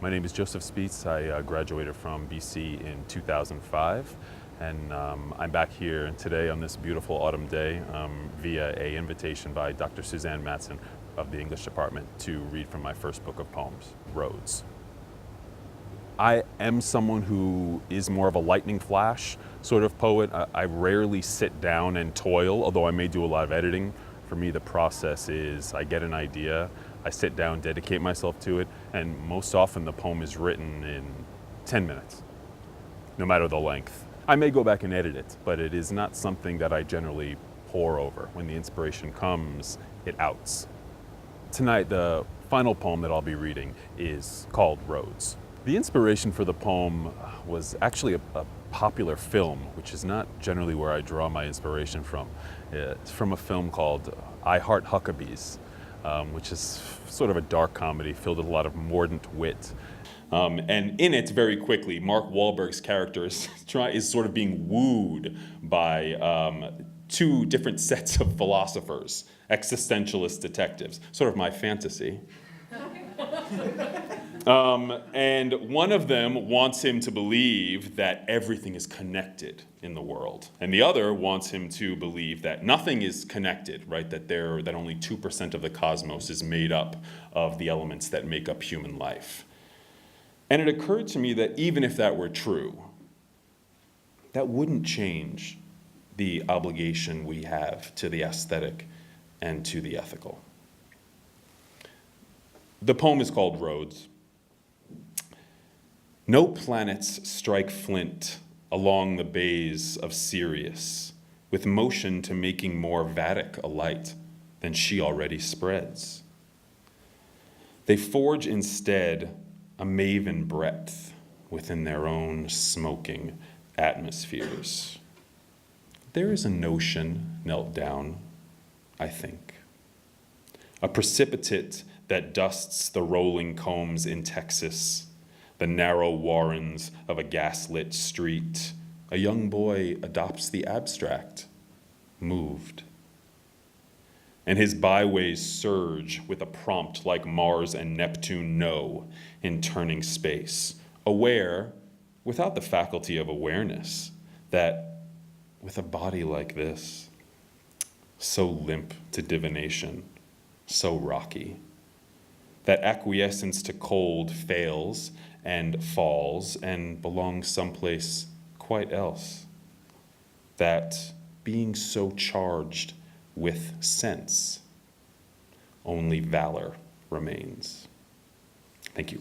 My name is Joseph Spece. I graduated from BC in 2005, and I'm back here today on this beautiful autumn day via an invitation by Dr. Suzanne Matson of the English department to read from my first book of poems, Roads. I am someone who is more of a lightning flash sort of poet. I rarely sit down and toil, although I may do a lot of editing. For me, the process is I get an idea, I sit down, dedicate myself to it, and most often the poem is written in 10 minutes, no matter the length. I may go back and edit it, but it is not something that I generally pore over. When the inspiration comes, it outs. Tonight, the final poem that I'll be reading is called Roads. The inspiration for the poem was actually a popular film, which is not generally where I draw my inspiration from. It's from a film called I Heart Huckabees, which is sort of a dark comedy filled with a lot of mordant wit. And in it, very quickly, Mark Wahlberg's character is sort of being wooed by two different sets of philosophers, existentialist detectives, sort of my fantasy. And one of them wants him to believe that everything is connected in the world. And the other wants him to believe that nothing is connected, right? That only 2% of the cosmos is made up of the elements that make up human life. And it occurred to me that even if that were true, that wouldn't change the obligation we have to the aesthetic and to the ethical. The poem is called Roads. No planets strike flint along the bays of Sirius, with motion to making more Vatic a light than she already spreads. They forge instead a maven breadth within their own smoking atmospheres. There is a notion knelt down, I think, a precipitate that dusts the rolling combs in Texas, the narrow warrens of a gaslit street. A young boy adopts the abstract, moved. And his byways surge with a prompt like Mars and Neptune know in turning space, aware, without the faculty of awareness, that with a body like this, so limp to divination, so rocky, that acquiescence to cold fails and falls and belongs someplace quite else. That being so charged with sense, only valor remains. Thank you.